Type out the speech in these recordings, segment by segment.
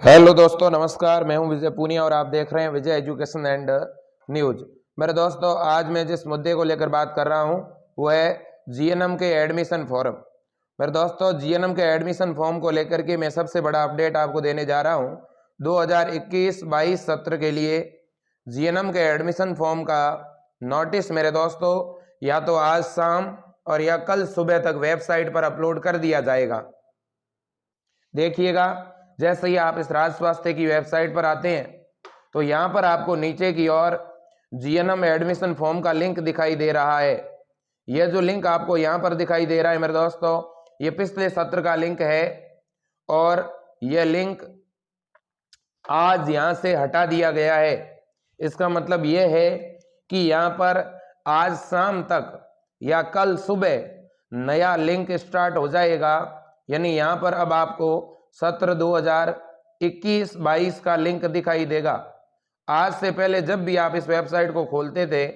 Hello दोस्तों, नमस्कार। मैं हूं विजय पूनिया और आप देख रहे हैं विजय एजुकेशन एंड न्यूज। मेरे दोस्तों, आज मैं जिस मुद्दे को लेकर बात कर रहा हूं वो है जीएनएम के एडमिशन फॉर्म। मेरे दोस्तों, जीएनएम के एडमिशन फॉर्म को लेकर के मैं सबसे बड़ा अपडेट आपको देने जा रहा हूं। 2021-22 सत्र के लिए जीएनएम के एडमिशन फॉर्म का नोटिस मेरे दोस्तों या तो आज शाम और या कल सुबह तक वेबसाइट पर अपलोड कर दिया जाएगा। देखिएगा, जैसे ही आप इस राज्य स्वास्थ्य की वेबसाइट पर आते हैं तो यहाँ पर आपको नीचे की ओर जीएनएम एडमिशन फॉर्म का लिंक दिखाई दे रहा है। यह जो लिंक आपको यहाँ पर दिखाई दे रहा है मेरे दोस्तों, ये पिछले सत्र का लिंक है और यह लिंक आज यहाँ से हटा दिया गया है। इसका मतलब यह है कि यहाँ पर आज शाम तक या कल सुबह नया लिंक स्टार्ट हो जाएगा। यानी यहाँ पर अब आपको सत्र 2021-22 का लिंक दिखाई देगा। आज से पहले जब भी आप इस वेबसाइट को खोलते थे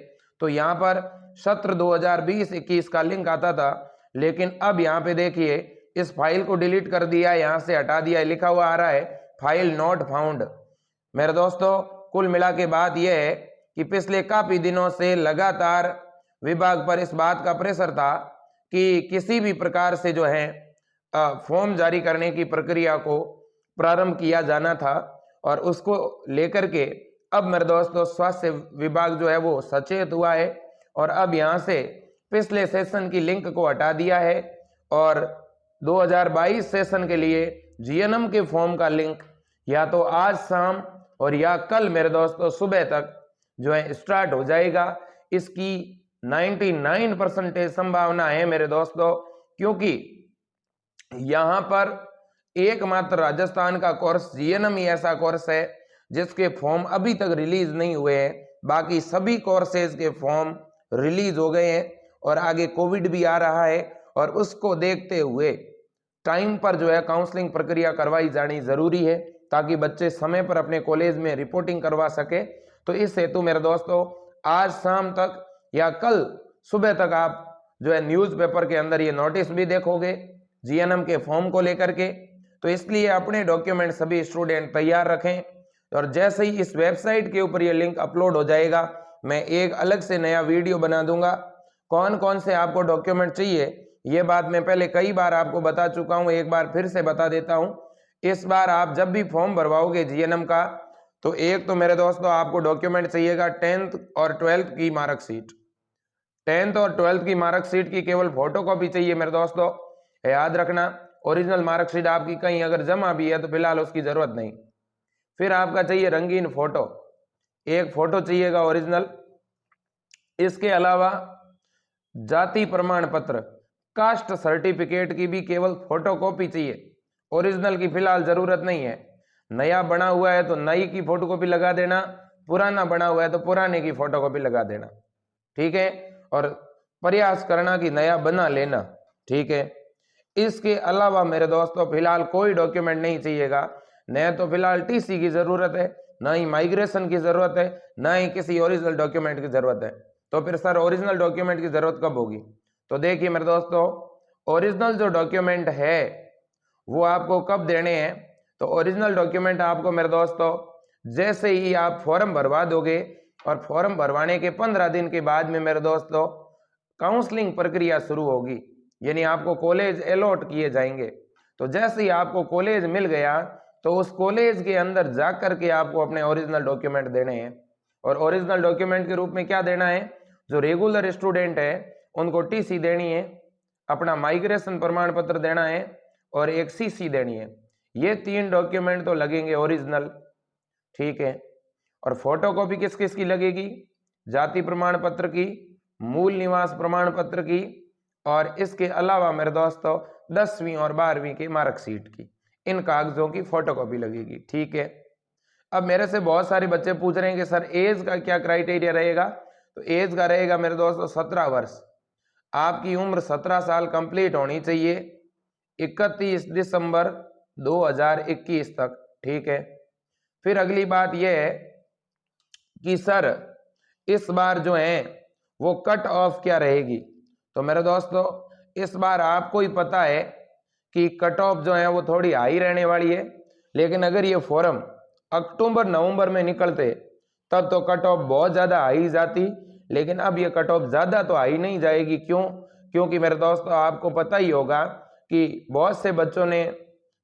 तो यहाँ पर सत्र 2020-21 का लिंक आता था, लेकिन अब यहाँ पे देखिए इस फाइल को डिलीट कर दिया, यहाँ से हटा दिया, लिखा हुआ आ रहा है फाइल नॉट फाउंड। मेरे दोस्तों, कुल मिला के बात यह है कि पिछले काफी दिनों से लगातार विभाग पर इस बात का प्रेशर था कि किसी भी प्रकार से जो है फॉर्म जारी करने की प्रक्रिया को प्रारंभ किया जाना था और उसको लेकर के अब मेरे दोस्तों स्वास्थ्य विभाग जो है वो सचेत हुआ है और अब यहाँ से पिछले सेशन की लिंक को हटा दिया है और 2022 सेशन के लिए जीएनएम के फॉर्म का लिंक या तो आज शाम और या कल मेरे दोस्तों सुबह तक जो है स्टार्ट हो जाएगा। इसकी 99% संभावना है मेरे दोस्तों, क्योंकि यहाँ पर एकमात्र राजस्थान का कोर्स जीएनएम ही ऐसा कोर्स है जिसके फॉर्म अभी तक रिलीज नहीं हुए हैं। बाकी सभी कोर्सेज के फॉर्म रिलीज हो गए हैं और आगे कोविड भी आ रहा है और उसको देखते हुए टाइम पर जो है काउंसलिंग प्रक्रिया करवाई जानी जरूरी है ताकि बच्चे समय पर अपने कॉलेज में रिपोर्टिंग करवा सके। तो इस हेतु मेरे दोस्तों आज शाम तक या कल सुबह तक आप जो है न्यूज़पेपर के अंदर ये नोटिस भी देखोगे जीएनएम के फॉर्म को लेकर के। तो इसलिए अपने डॉक्यूमेंट सभी स्टूडेंट तैयार रखें और जैसे ही इस वेबसाइट के ऊपर ये लिंक अपलोड हो जाएगा मैं एक अलग से नया वीडियो बना दूंगा। कौन कौन से आपको डॉक्यूमेंट चाहिए ये बात मैं पहले कई बार आपको बता चुका हूं, एक बार फिर से बता देता हूं। इस बार आप जब भी फॉर्म भरवाओगे जीएनएम का तो एक तो मेरे दोस्तों आपको डॉक्यूमेंट चाहिएगा 10th और 12th की मार्कशीट। 10th और 12th की मार्कशीट की केवल फोटो कॉपी चाहिए मेरे दोस्तों, याद रखना। ओरिजिनल मार्कशीट आपकी कहीं अगर जमा भी है तो फिलहाल उसकी जरूरत नहीं। फिर आपका चाहिए रंगीन फोटो, एक फोटो चाहिएगा ओरिजिनल। इसके अलावा जाति प्रमाण पत्र, कास्ट सर्टिफिकेट की भी केवल फोटो कॉपी चाहिए, ओरिजिनल की फिलहाल जरूरत नहीं है। नया बना हुआ है तो नई की फोटोकॉपी लगा देना, पुराना बना हुआ है तो पुराने की फोटोकॉपी लगा देना, ठीक है। और प्रयास करना कि नया बना लेना, ठीक है। इसके अलावा मेरे दोस्तों फिलहाल कोई डॉक्यूमेंट नहीं चाहिएगा। न तो फिलहाल टीसी की जरूरत है, ना ही माइग्रेशन की जरूरत है, ना ही किसी ओरिजिनल डॉक्यूमेंट की जरूरत है। तो फिर सर ओरिजिनल डॉक्यूमेंट की जरूरत कब होगी? तो देखिए मेरे दोस्तों, ओरिजिनल जो डॉक्यूमेंट है वो आपको कब देने हैं? तो ओरिजिनल डॉक्यूमेंट आपको मेरे दोस्तों जैसे ही आप फॉर्म भरवा दोगे और फॉर्म भरवाने के 15 दिन के बाद में मेरे दोस्तों काउंसलिंग प्रक्रिया शुरू होगी, यानी आपको कॉलेज अलॉट किए जाएंगे। तो जैसे ही आपको कॉलेज मिल गया तो उस कॉलेज के अंदर जाकर के आपको अपने ओरिजिनल डॉक्यूमेंट देने हैं। और ओरिजिनल डॉक्यूमेंट के रूप में क्या देना है? जो रेगुलर स्टूडेंट है उनको टीसी देनी है, अपना माइग्रेशन प्रमाण पत्र देना है और एक सीसी देनी है। ये 3 डॉक्यूमेंट तो लगेंगे ओरिजिनल, ठीक है। और फोटोकॉपी किस किस की लगेगी? जाति प्रमाण पत्र की, मूल निवास प्रमाण पत्र की और इसके अलावा मेरे दोस्तों 10वीं और 12वीं की मार्कशीट की, इन कागजों की फोटोकॉपी लगेगी, ठीक है। अब मेरे से बहुत सारे बच्चे पूछ रहे हैं कि सर एज का क्या क्राइटेरिया रहेगा? तो एज का रहेगा मेरे दोस्तों 17 वर्ष। आपकी उम्र 17 साल कंप्लीट होनी चाहिए 31 दिसंबर 2021 तक, ठीक है। फिर अगली बात यह है कि सर इस बार जो है वो कट ऑफ क्या रहेगी? तो मेरे दोस्तों इस बार आपको ही पता है कि कट ऑफ जो है वो थोड़ी हाई रहने वाली है, लेकिन अगर ये फॉर्म अक्टूबर नवंबर में निकलते तब तो कट ऑफ बहुत ज़्यादा हाई जाती, लेकिन अब ये कट ऑफ ज़्यादा तो हाई नहीं जाएगी। क्यों? क्योंकि मेरे दोस्तों आपको पता ही होगा कि बहुत से बच्चों ने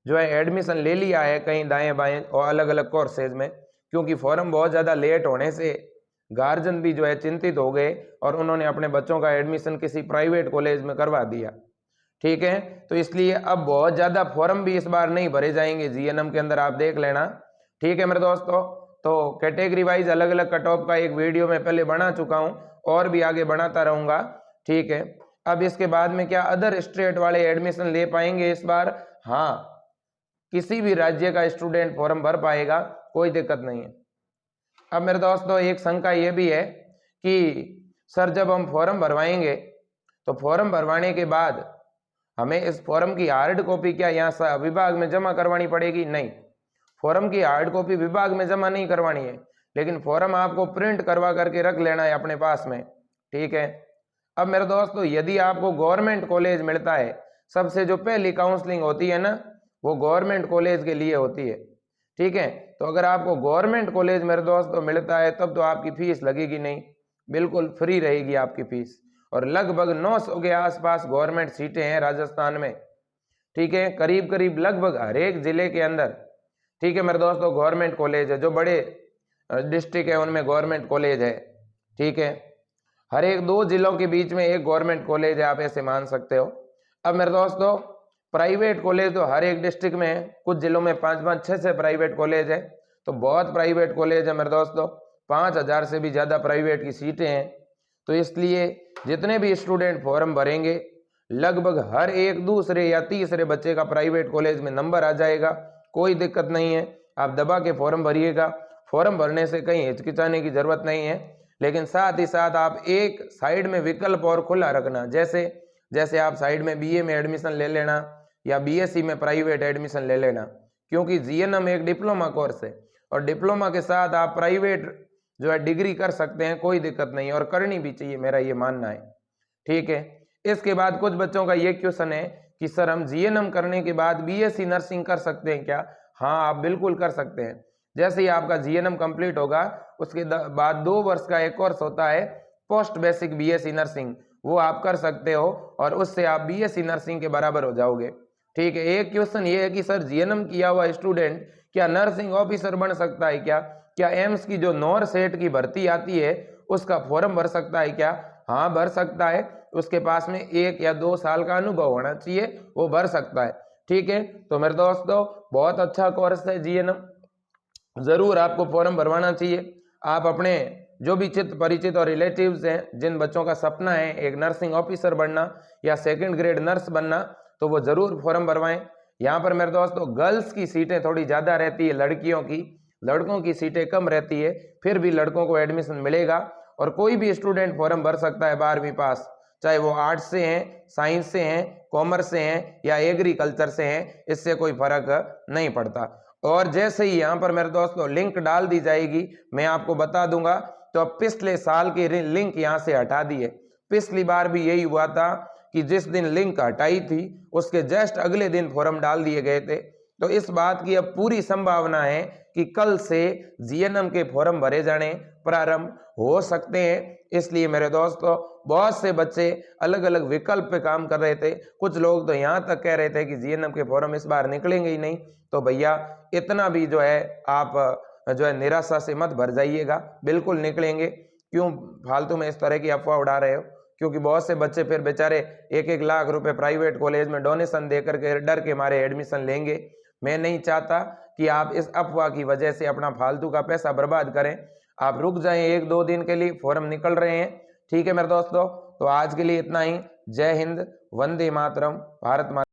जो है एडमिशन ले लिया है कहीं दाएं बाएं और अलग अलग कोर्सेज में, क्योंकि फॉर्म बहुत ज़्यादा लेट होने से गार्जियन भी जो है चिंतित हो गए और उन्होंने अपने बच्चों का एडमिशन किसी प्राइवेट कॉलेज में करवा दिया। ठीक है, तो इसलिए अब बहुत ज़्यादा फॉर्म भी इस बार नहीं भरे जाएंगे जीएनएम के अंदर, आप देख लेना। ठीक है मेरे दोस्तों, तो कैटेगरी वाइज अलग अलग कट ऑफ का एक वीडियो मैं पहले बना चुका हूँ और भी आगे बनाता रहूँगा। ठीक है, अब इसके बाद में क्या अदर स्टेट वाले एडमिशन ले पाएंगे इस बार? हाँ, किसी भी राज्य का स्टूडेंट फॉर्म भर पाएगा, कोई दिक्कत नहीं है। अब मेरे दोस्तों एक शंका ये भी है कि सर जब हम फॉर्म भरवाएंगे तो फॉर्म भरवाने के बाद हमें इस फॉर्म की हार्ड कॉपी क्या यहाँ विभाग में जमा करवानी पड़ेगी? नहीं, फॉर्म की हार्ड कॉपी विभाग में जमा नहीं करवानी है, लेकिन फॉर्म आपको प्रिंट करवा करके रख लेना है अपने पास में। ठीक है, अब मेरे दोस्तों यदि आपको गवर्नमेंट कॉलेज मिलता है, सबसे जो पहली काउंसलिंग होती है ना, वो गवर्नमेंट कॉलेज के लिए होती है। ठीक है, तो अगर आपको गवर्नमेंट कॉलेज मेरे दोस्तों मिलता है तब तो आपकी फीस लगेगी नहीं, बिल्कुल फ्री रहेगी आपकी फीस। और लगभग 900 के आसपास गवर्नमेंट सीटें हैं राजस्थान में। ठीक है, करीब करीब लगभग हर एक जिले के अंदर, ठीक है मेरे दोस्तों, गवर्नमेंट कॉलेज है। जो बड़े डिस्ट्रिक्ट है उनमें गवर्नमेंट कॉलेज है। ठीक है, हर एक 2 जिलों के बीच में एक गवर्नमेंट कॉलेज है, आप ऐसे मान सकते हो। अब मेरे दोस्तों प्राइवेट कॉलेज तो हर एक डिस्ट्रिक्ट में है, कुछ जिलों में 5-5, 6 प्राइवेट कॉलेज है, तो बहुत प्राइवेट कॉलेज है मेरे दोस्तों। 5000 से भी ज़्यादा प्राइवेट की सीटें हैं। तो इसलिए जितने भी स्टूडेंट फॉर्म भरेंगे लगभग हर एक दूसरे या तीसरे बच्चे का प्राइवेट कॉलेज में नंबर आ जाएगा, कोई दिक्कत नहीं है। आप दबा के फॉर्म भरिएगा, फॉर्म भरने से कहीं हिचकिचाने की जरूरत नहीं है। लेकिन साथ ही साथ आप एक साइड में विकल्प और खुला रखना, जैसे आप साइड में बीए में एडमिशन ले लेना या बीएससी में प्राइवेट एडमिशन ले लेना, क्योंकि जीएनएम एक डिप्लोमा कोर्स है और डिप्लोमा के साथ आप प्राइवेट जो है डिग्री कर सकते हैं, कोई दिक्कत नहीं, और करनी भी चाहिए, मेरा ये मानना है। ठीक है, इसके बाद कुछ बच्चों का ये क्वेश्चन है कि सर हम जीएनएम करने के बाद बीएससी नर्सिंग कर सकते हैं क्या? हाँ, आप बिल्कुल कर सकते हैं। जैसे ही आपका जीएनएम कंप्लीट होगा उसके बाद 2 वर्ष का एक कोर्स होता है पोस्ट बेसिक बीएससी नर्सिंग, वो आप कर सकते हो और उससे आप बीएससी नर्सिंग के बराबर हो जाओगे। ठीक है, एक क्वेश्चन ये है कि सर जीएनएम किया हुआ स्टूडेंट क्या नर्सिंग ऑफिसर बन सकता है क्या एम्स की जो नॉर सेट की भर्ती आती है उसका फॉर्म भर सकता है क्या? हाँ, भर सकता है। उसके पास में 1 या 2 साल का अनुभव होना चाहिए, वो भर सकता है। ठीक है, तो मेरे दोस्तों बहुत अच्छा कोर्स है जीएनएम, जरूर आपको फॉर्म भरवाना चाहिए। आप अपने जो भी चित परिचित और रिलेटिव्स हैं, जिन बच्चों का सपना है एक नर्सिंग ऑफिसर बनना या 2nd ग्रेड नर्स बनना, तो वो जरूर फॉर्म भरवाएं। यहाँ पर मेरे दोस्तों गर्ल्स की सीटें थोड़ी ज़्यादा रहती है लड़कों की सीटें कम रहती है, फिर भी लड़कों को एडमिशन मिलेगा और कोई भी स्टूडेंट फॉर्म भर सकता है 12वीं पास, चाहे वो आर्ट्स से हैं, साइंस से हैं, कॉमर्स से हैं या एग्रीकल्चर से हैं, इससे कोई फर्क नहीं पड़ता। और जैसे ही यहाँ पर मेरे दोस्तों लिंक डाल दी जाएगी, मैं आपको बता दूंगा। तो अब पिछले साल की लिंक यहाँ से हटा दी है। पिछली बार भी यही हुआ था कि जिस दिन लिंक हटाई थी उसके जस्ट अगले दिन फॉर्म डाल दिए गए थे। तो इस बात की अब पूरी संभावना है कि कल से जीएनएम के फॉर्म भरे जाने प्रारंभ हो सकते हैं। इसलिए मेरे दोस्तों बहुत से बच्चे अलग अलग विकल्प पे काम कर रहे थे। कुछ लोग तो यहाँ तक कह रहे थे कि जीएनएम के फॉर्म इस बार निकलेंगे ही नहीं। तो भैया इतना भी जो है आप जो है निराशा से मत भर जाइएगा, बिल्कुल निकलेंगे। क्यों फालतू में इस तरह की अफवाह उड़ा रहे हो? क्योंकि बहुत से बच्चे फिर बेचारे 1-1 लाख रुपए प्राइवेट कॉलेज में डोनेशन देकर के डर के मारे एडमिशन लेंगे। मैं नहीं चाहता कि आप इस अफवाह की वजह से अपना फालतू का पैसा बर्बाद करें। आप रुक जाएं 1-2 दिन के लिए, फॉर्म निकल रहे हैं। ठीक है मेरे दोस्तों, तो आज के लिए इतना ही। जय हिंद, वंदे मातरम, भारत माता।